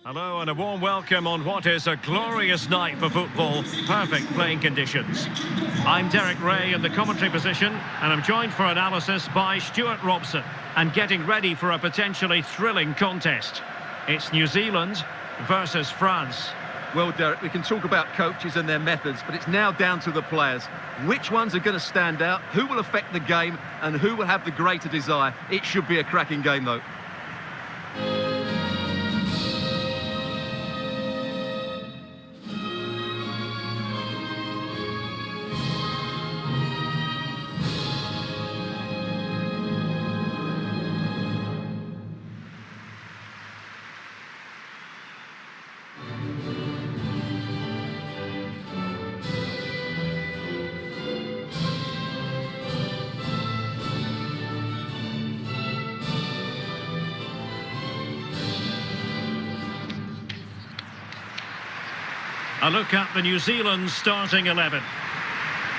Hello and a warm welcome on what is a glorious night for football. Perfect playing conditions. I'm Derek Ray in the commentary position and I'm joined for analysis by Stuart Robson and getting ready for a potentially thrilling contest. It's New Zealand versus France. Well, Derek, we can talk about coaches and their methods, but it's now down to the players. Which ones are going to stand out, who will affect the game and who will have the greater desire? It should be a cracking game, though. A look at the New Zealand starting 11.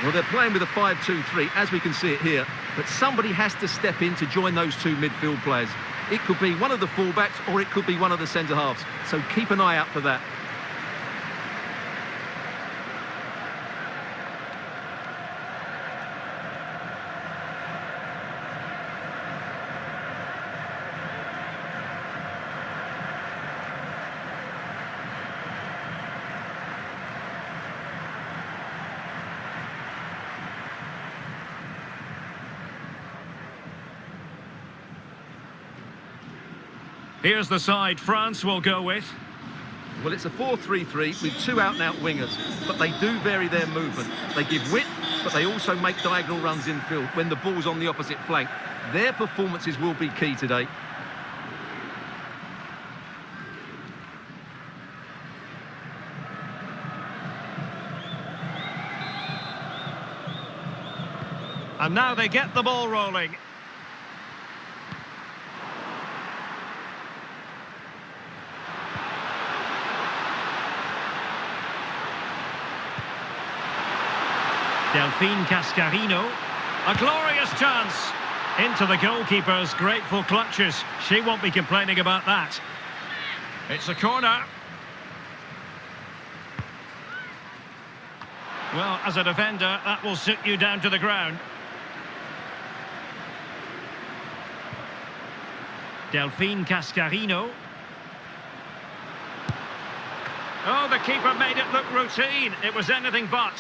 Well, they're playing with a 5-2-3, as we can see it here, but somebody has to step in to join those two midfield players. It could be one of the fullbacks or it could be one of the centre-halves, so keep an eye out for that. Here's the side France will go with. Well, it's a 4-3-3 with two out-and-out wingers, but they do vary their movement. They give width, but they also make diagonal runs infield when the ball's on the opposite flank. Their performances will be key today. And now they get the ball rolling. Delphine Cascarino, a glorious chance into the goalkeeper's grateful clutches. She won't be complaining about that. It's a corner. Well, as a defender, that will sit you down to the ground. Delphine Cascarino. Oh, the keeper made it look routine. It was anything but.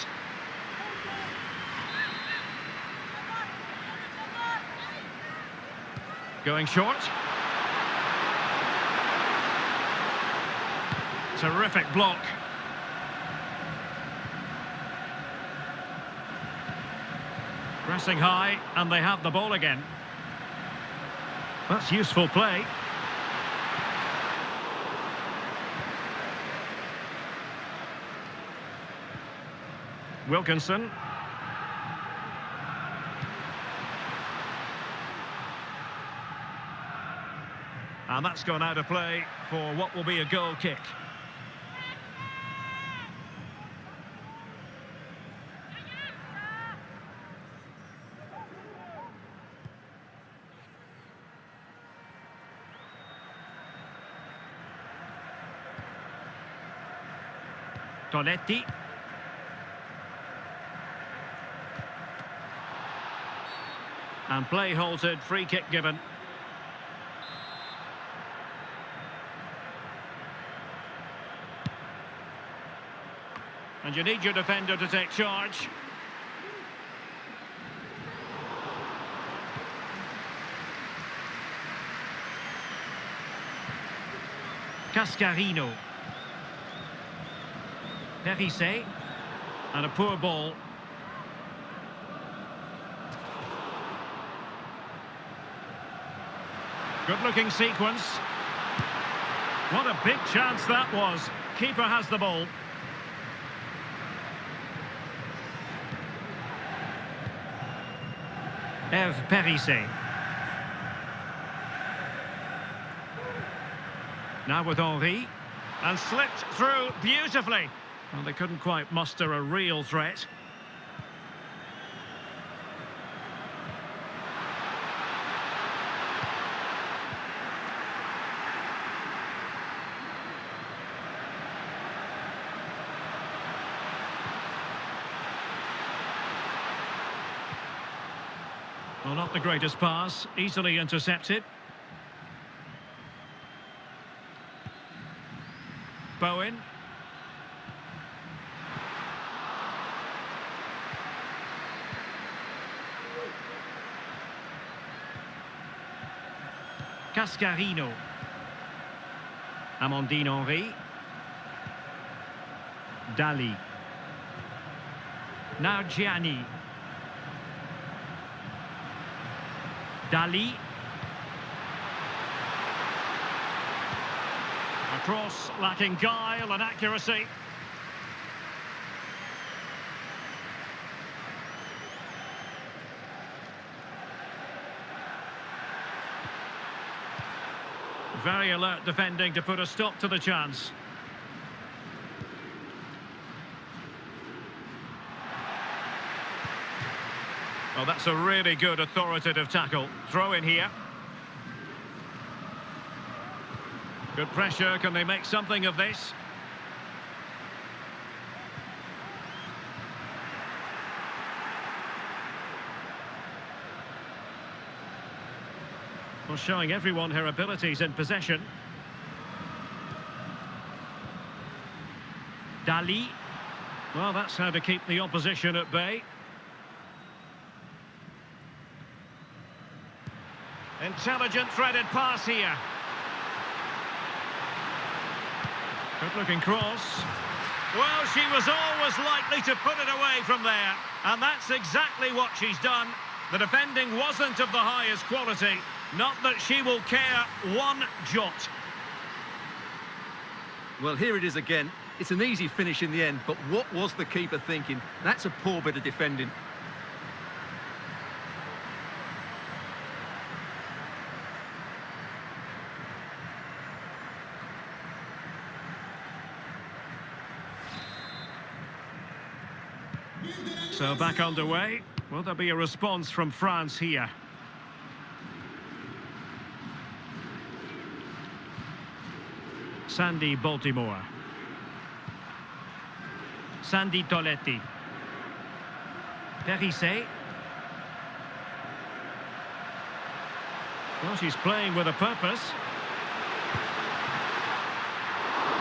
Going short. Terrific block. Pressing high, and they have the ball again. That's useful play. Wilkinson. And that's gone out of play for what will be a goal kick. Tonetti. And play halted, free kick given. And you need your defender to take charge. Cascarino. Perisset. And a poor ball. Good-looking sequence. What a big chance that was. Keeper has the ball. Perisset. Now with Henry. And slipped through beautifully. Well, they couldn't quite muster a real threat. Well, not the greatest pass, easily intercepted. Bowen. Cascarino. Amandine Henry. Dali. Now Gianni. Dali. A cross lacking guile and accuracy. Very alert defending to put a stop to the chance. Well, that's a really good authoritative tackle. Throw in here. Good pressure. Can they make something of this? Well, showing everyone her abilities in possession. Dali. Well, that's how to keep the opposition at bay. Intelligent threaded pass here. Good-looking cross. Well, she was always likely to put it away from there. And that's exactly what she's done. The defending wasn't of the highest quality. Not that she will care one jot. Well, here it is again. It's an easy finish in the end, but what was the keeper thinking? That's a poor bit of defending. So back underway. Will there be a response from France here? Sandy Baltimore. Sandy Toletti. Perisset. Well, she's playing with a purpose.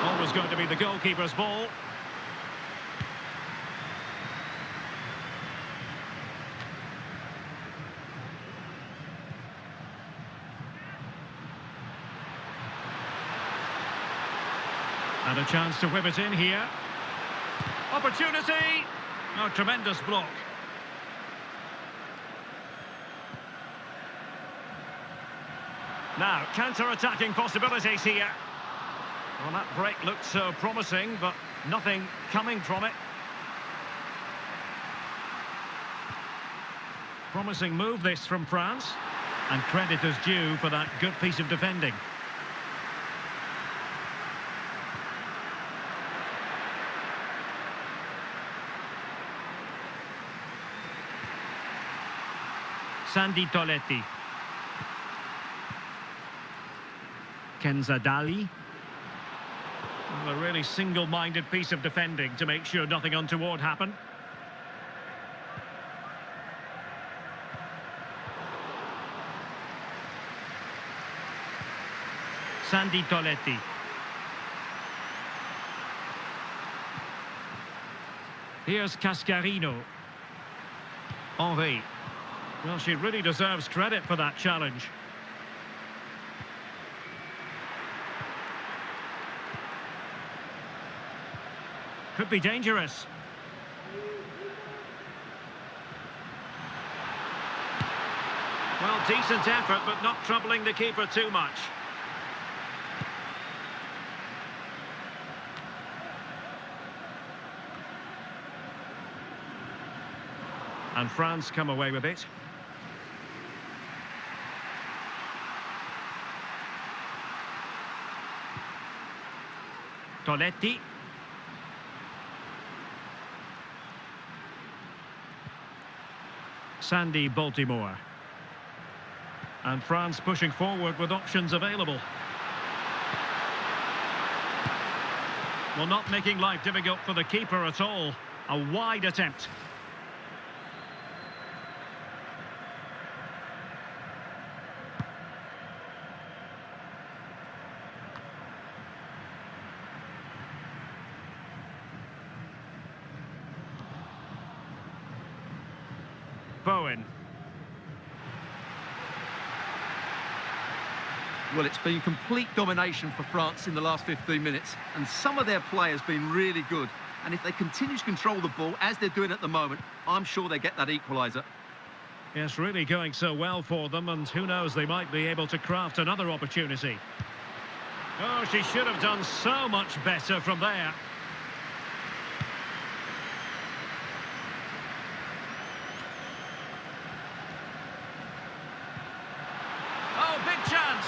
Always going to be the goalkeeper's ball. And a chance to whip it in here. Opportunity! Oh, tremendous block. Now, counter-attacking possibilities here. Well, that break looked so promising, but nothing coming from it. Promising move this from France. And credit is due for that good piece of defending. Sandy Toletti. Kenza Dali. Well, a really single-minded piece of defending to make sure nothing untoward happened. Sandy Toletti. Here's Cascarino. Henry. Well, she really deserves credit for that challenge. Could be dangerous. Well, decent effort, but not troubling the keeper too much. And France come away with it. Toletti. Sandy Baltimore. And France pushing forward with options available. Well, not making life difficult for the keeper at all. A wide attempt. Bowen. Well, it's been complete domination for France in the last 15 minutes, and some of their players been really good. And if they continue to control the ball, as they're doing at the moment, I'm sure they get that equaliser. Yes, really going so well for them, and who knows, they might be able to craft another opportunity. Oh, she should have done so much better from there. Oh, big chance!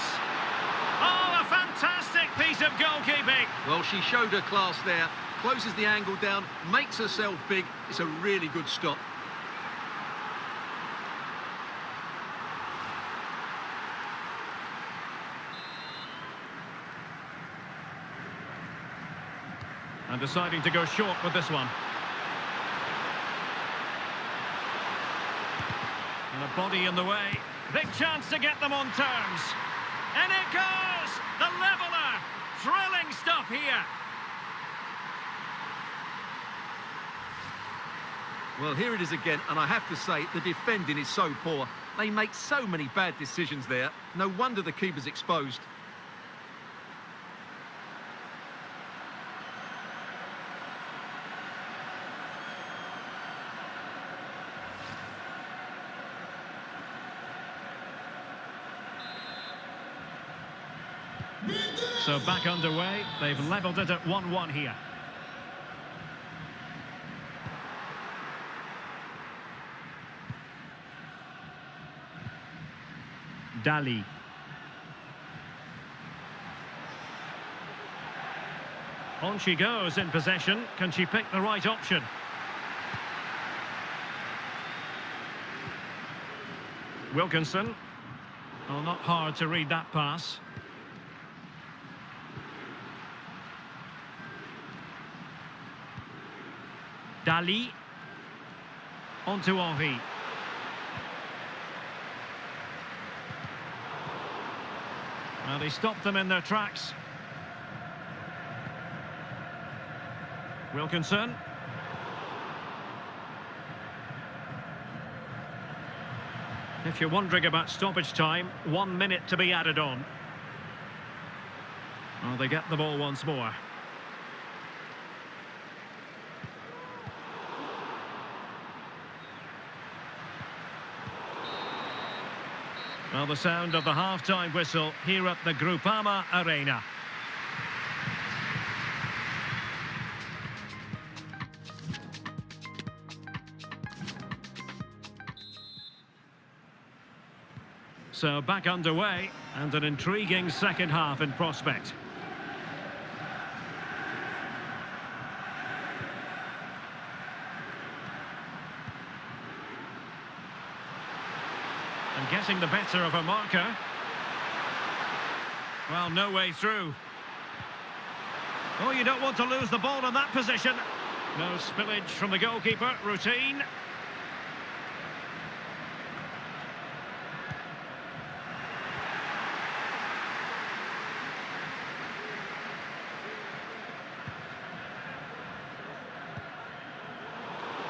Oh, a fantastic piece of goalkeeping! Well, she showed her class there, closes the angle down, makes herself big. It's a really good stop. And deciding to go short with this one. And a body in the way. Big chance to get them on terms. And it goes! The leveller! Thrilling stuff here. Well, here it is again, and I have to say, the defending is so poor. They make so many bad decisions there. No wonder the keeper's exposed. So back underway. They've levelled it at 1-1 here. Dali. On she goes in possession. Can she pick the right option? Wilkinson. Oh, not hard to read that pass. Dali. On to Henry. Well, he stopped them in their tracks. Wilkinson. If you're wondering about stoppage time, 1 minute to be added on. Well, they get the ball once more. Well, the sound of the half-time whistle here at the Groupama Arena. So back underway, and an intriguing second half in prospect. And getting the better of a marker. Well, no way through. Oh, you don't want to lose the ball in that position. No spillage from the goalkeeper, routine.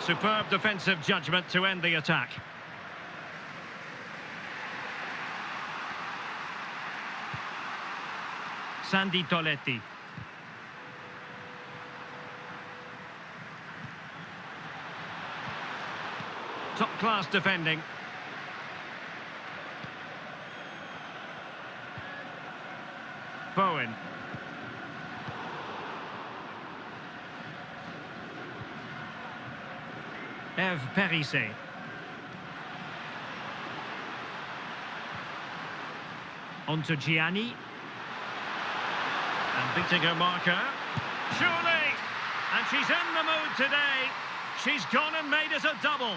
Superb defensive judgment to end the attack. Sandy Toletti. Top-class defending. Bowen. Eve Perissé. On to Gianni. And beating her marker. Surely! And she's in the mood today. She's gone and made it a double.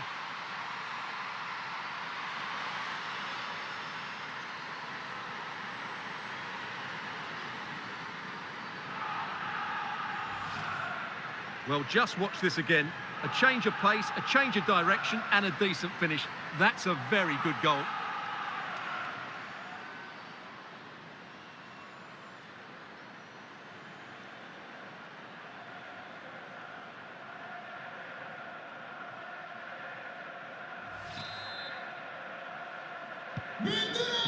Well, just watch this again. A change of pace, a change of direction, and a decent finish. That's a very good goal.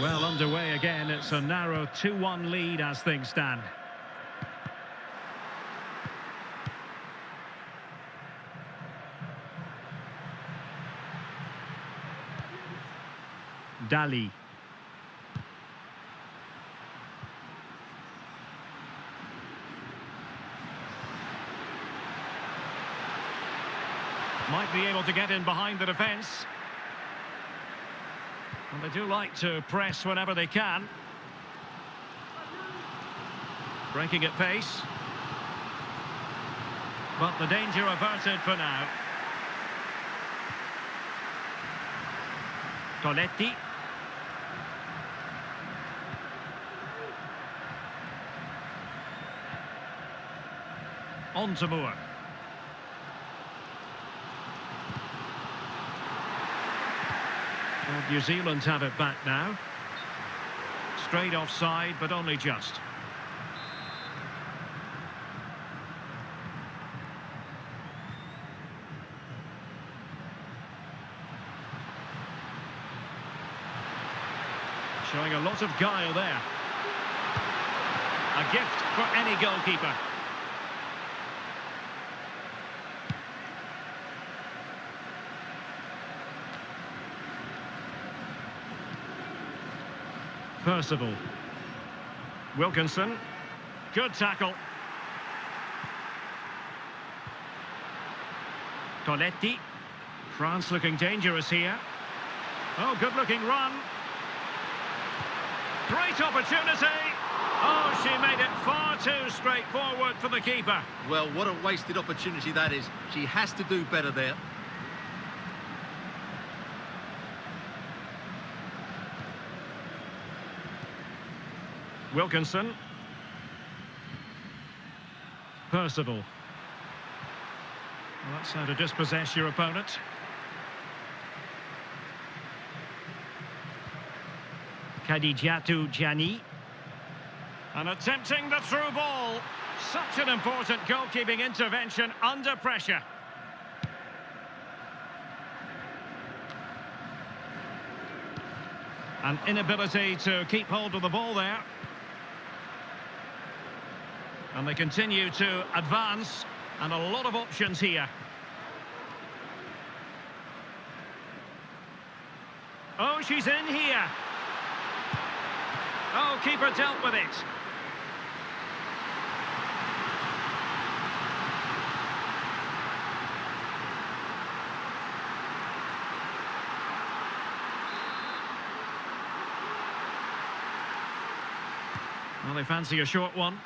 Well, underway again. It's a narrow 2-1 lead as things stand. Dali. Might be able to get in behind the defence. And they do like to press whenever they can. Breaking at pace. But the danger averted for now. Coletti. On to Moore. Well, New Zealand have it back now. Straight offside, but only just. Showing a lot of guile there. A gift for any goalkeeper. Percival. Wilkinson. Good tackle. Coletti. France looking dangerous here. Oh, good looking run. Great opportunity. Oh, she made it far too straightforward for the keeper. Well, what a wasted opportunity that is. She has to do better there. Wilkinson. Percival. Well, that's how to dispossess your opponent. Kadijatu Jani. And attempting the through ball. Such an important goalkeeping intervention under pressure. An inability to keep hold of the ball there. And they continue to advance, and a lot of options here. Oh, she's in here. Oh, keeper dealt with it. Well, they fancy a short one.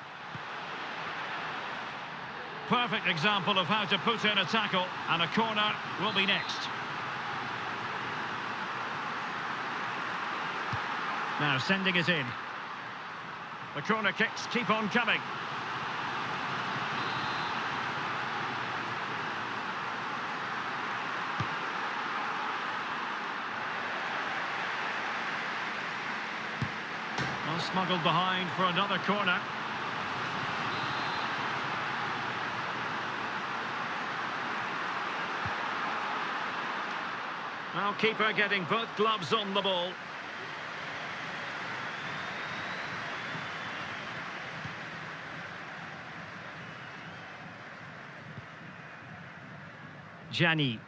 Perfect example of how to put in a tackle, and a corner will be next. Now sending it in. The corner kicks keep on coming. Well, smuggled behind for another corner. Now keeper getting both gloves on the ball. Jani.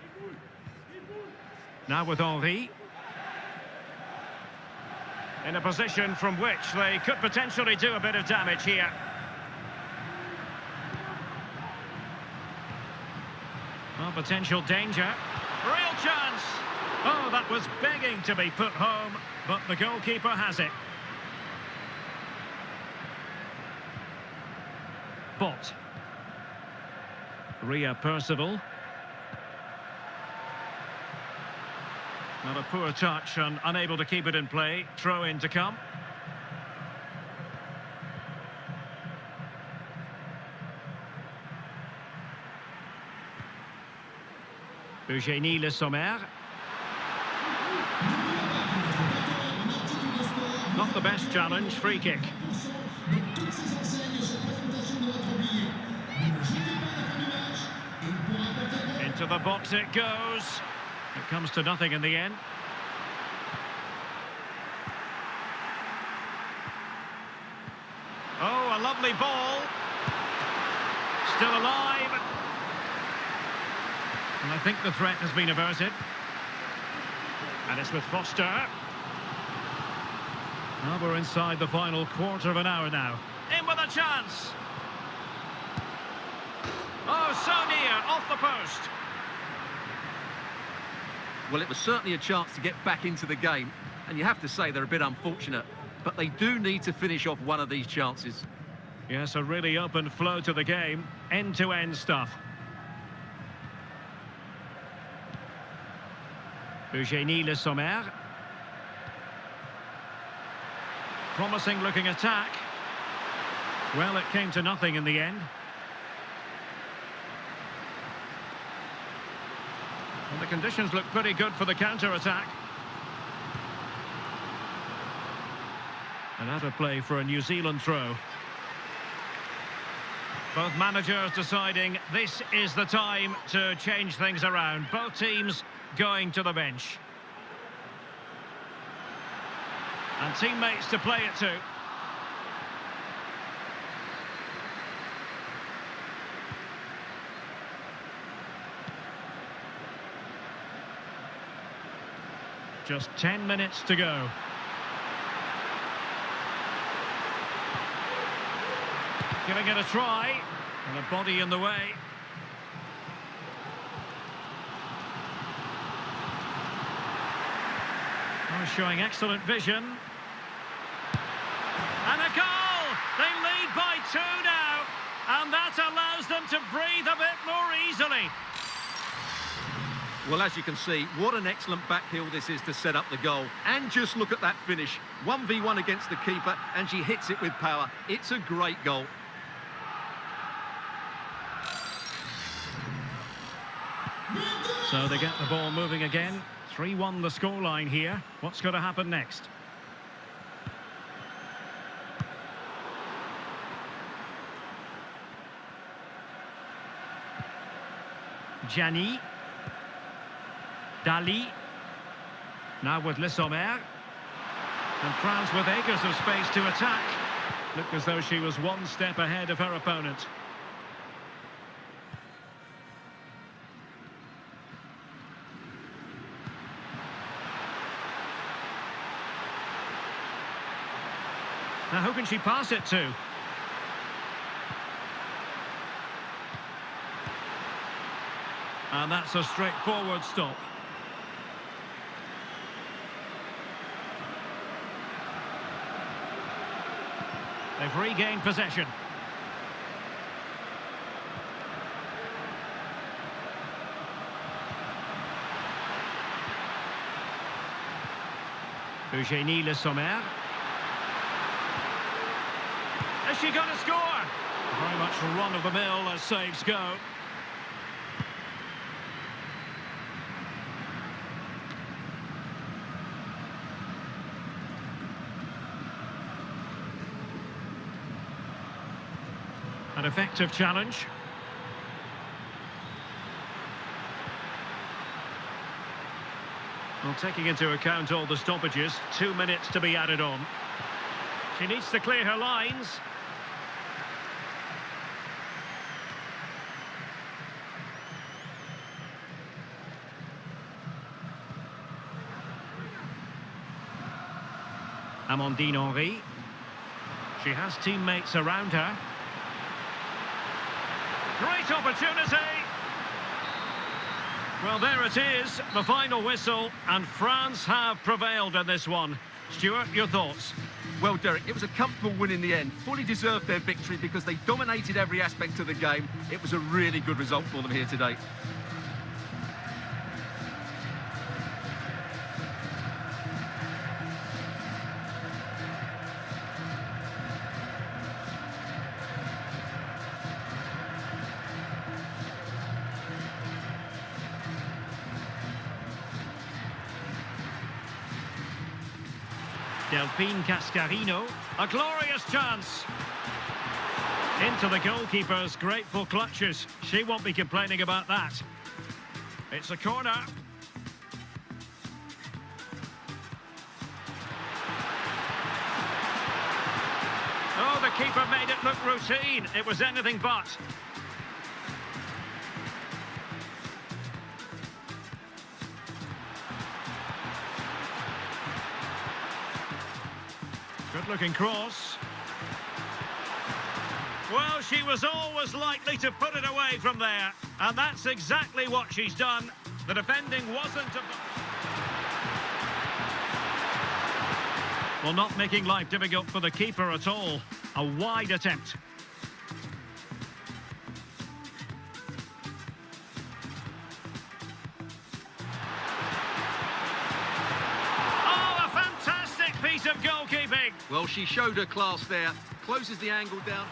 Now with Henry. In a position from which they could potentially do a bit of damage here. Well, potential danger. Real chance! Oh, that was begging to be put home, but the goalkeeper has it. Bot. Ria Percival. Not a poor touch and unable to keep it in play. Throw in to come. Eugénie Le Sommer. Not the best challenge, free kick. Into the box it goes. It comes to nothing in the end. a lovely ball. Still alive. And I think the threat has been averted. And it's with Foster. Now we're inside the final quarter of an hour now. In with a chance. Oh, so near, off the post. Well, it was certainly a chance to get back into the game, and you have to say they're a bit unfortunate, but they do need to finish off one of these chances. Yes, a really open flow to the game, end-to-end stuff. Eugénie Le Sommer. Promising looking attack. Well, it came to nothing in the end. And the conditions look pretty good for the counter-attack. Another play for a New Zealand throw. Both managers deciding this is the time to change things around. Both teams going to the bench. And teammates to play it to. Just 10 minutes to go. Giving it a try, and a body in the way. Oh, showing excellent vision. And a goal! They lead by 2 now, and that allows them to breathe a bit more easily. Well, as you can see, what an excellent back heel this is to set up the goal. And just look at that finish. 1v1 against the keeper, and she hits it with power. It's a great goal. So they get the ball moving again. 3-1 the scoreline here. What's going to happen next? Gianni. Dali. Now with Le Sommer. And France with acres of space to attack. Looked as though she was one step ahead of her opponent. Now who can she pass it to? And that's a straightforward stop. They've regained possession. Eugénie Le Sommer. Is she going to score? Very much run-of-the-mill as saves go. An effective challenge. Well, taking into account all the stoppages, 2 minutes to be added on. She needs to clear her lines. Amandine Henry. She has teammates around her. Great opportunity! Well, there it is, the final whistle, and France have prevailed in this one. Stuart, your thoughts? Well, Derek, it was a comfortable win in the end. Fully deserved their victory because they dominated every aspect of the game. It was a really good result for them here today. Delphine Cascarino, a glorious chance. Into the goalkeeper's grateful clutches. She won't be complaining about that. It's a corner. Oh, the keeper made it look routine. It was anything but. Good-looking cross. Well, she was always likely to put it away from there. And that's exactly what she's done. The defending wasn't... Well, not making life difficult for the keeper at all. A wide attempt. Oh, a fantastic piece of goalkeeping. Well, she showed her class there. Closes the angle down.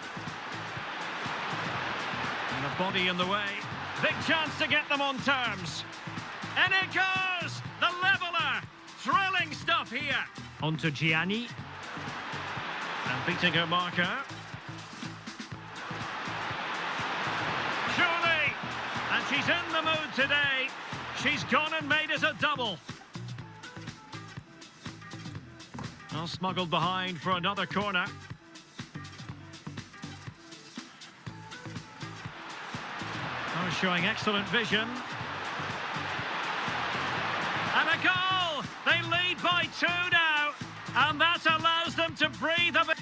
And a body in the way. Big chance to get them on terms. And it goes! The leveller! Thrilling stuff here. On to Gianni. And beating her marker. Surely! And she's in the mood today. She's gone and made it a double. Well, smuggled behind for another corner. Oh, showing excellent vision. And a goal! They lead by 2 now, and that allows them to breathe a bit.